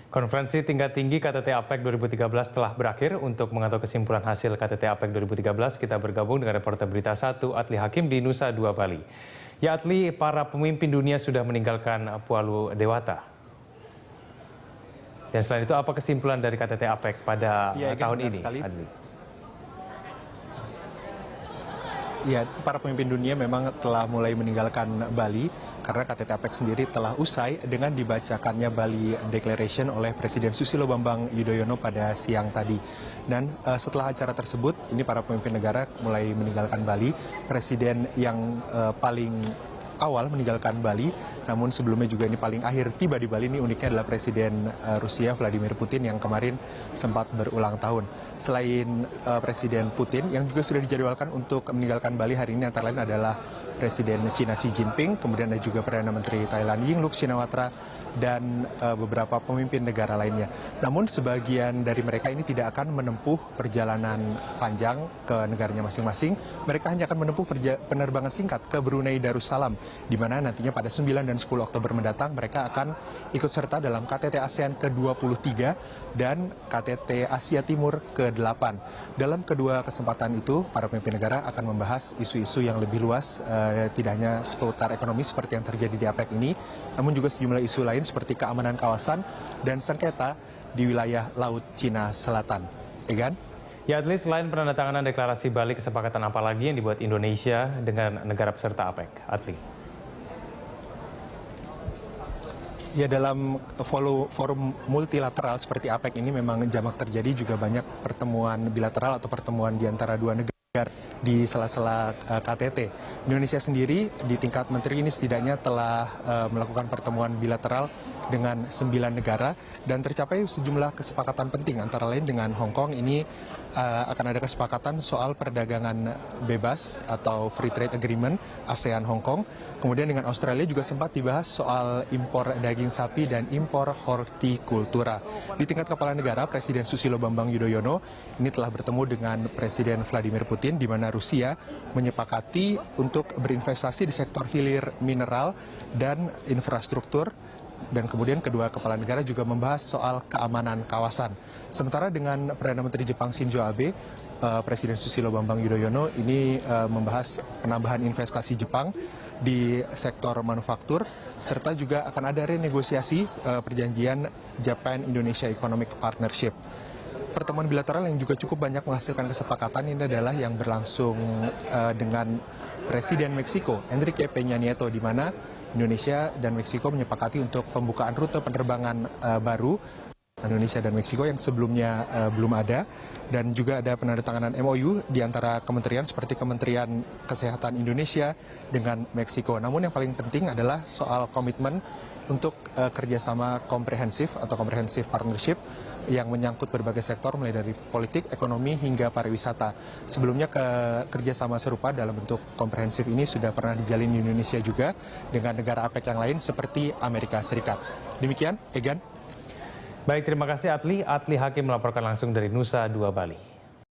Konferensi tingkat tinggi KTT APEC 2013 telah berakhir. Untuk mengetahui kesimpulan hasil KTT APEC 2013, kita bergabung dengan reporter Berita 1, Atli Hakim di Nusa Dua Bali. Ya Atli, para pemimpin dunia sudah meninggalkan Pulau Dewata. Dan selain itu, apa kesimpulan dari KTT APEC pada tahun ini, Adli? Ya, para pemimpin dunia memang telah mulai meninggalkan Bali karena KTT APEC sendiri telah usai dengan dibacakannya Bali Declaration oleh Presiden Susilo Bambang Yudhoyono pada siang tadi. Dan setelah acara tersebut, ini para pemimpin negara mulai meninggalkan Bali. Presiden yang paling awal meninggalkan Bali, namun sebelumnya juga ini paling akhir tiba di Bali, ini uniknya adalah Presiden Rusia Vladimir Putin yang kemarin sempat berulang tahun. Selain Presiden Putin yang juga sudah dijadwalkan untuk meninggalkan Bali hari ini antara lain adalah Presiden China Xi Jinping, kemudian ada juga Perdana Menteri Thailand Yingluck Shinawatra, dan beberapa pemimpin negara lainnya. Namun sebagian dari mereka ini tidak akan menempuh perjalanan panjang ke negaranya masing-masing. Mereka hanya akan menempuh penerbangan singkat ke Brunei Darussalam, di mana nantinya pada 9 dan 10 Oktober mendatang mereka akan ikut serta dalam KTT ASEAN ke-23 dan KTT Asia Timur ke-8. Dalam kedua kesempatan itu, para pemimpin negara akan membahas isu-isu yang lebih luas, tidak hanya seputar ekonomi seperti yang terjadi di APEC ini, namun juga sejumlah isu lain seperti keamanan kawasan dan sengketa di wilayah Laut Cina Selatan. Egan? Ya, Atli, selain penandatanganan deklarasi Bali, kesepakatan apa lagi yang dibuat Indonesia dengan negara peserta APEC? Atli. Ya, dalam forum multilateral seperti APEC ini memang jamak terjadi juga banyak pertemuan bilateral atau pertemuan di antara dua negara di sela-sela KTT. Indonesia sendiri di tingkat menteri ini setidaknya telah melakukan pertemuan bilateral dengan 9 negara dan tercapai sejumlah kesepakatan penting, antara lain dengan Hong Kong ini akan ada kesepakatan soal perdagangan bebas atau Free Trade Agreement ASEAN Hong Kong. Kemudian dengan Australia juga sempat dibahas soal impor daging sapi dan impor hortikultura. Di tingkat kepala negara, Presiden Susilo Bambang Yudhoyono ini telah bertemu dengan Presiden Vladimir Putin, di mana Rusia menyepakati untuk berinvestasi di sektor hilir mineral dan infrastruktur. Dan kemudian kedua kepala negara juga membahas soal keamanan kawasan. Sementara dengan Perdana Menteri Jepang Shinzo Abe, Presiden Susilo Bambang Yudhoyono ini membahas penambahan investasi Jepang di sektor manufaktur, serta juga akan ada renegosiasi perjanjian Japan-Indonesia Economic Partnership. Pertemuan bilateral yang juga cukup banyak menghasilkan kesepakatan ini adalah yang berlangsung dengan Presiden Meksiko Enrique Peña Nieto, di mana Indonesia dan Meksiko menyepakati untuk pembukaan rute penerbangan baru Indonesia dan Meksiko yang sebelumnya belum ada, dan juga ada penandatanganan MOU di antara kementerian seperti Kementerian Kesehatan Indonesia dengan Meksiko. Namun yang paling penting adalah soal komitmen untuk kerjasama komprehensif atau comprehensive partnership yang menyangkut berbagai sektor mulai dari politik, ekonomi, hingga pariwisata. Sebelumnya kerjasama serupa dalam bentuk komprehensif ini sudah pernah dijalin di Indonesia juga dengan negara APEC yang lain seperti Amerika Serikat. Demikian, Egan. Baik, terima kasih Atli. Atli Hakim melaporkan langsung dari Nusa Dua Bali.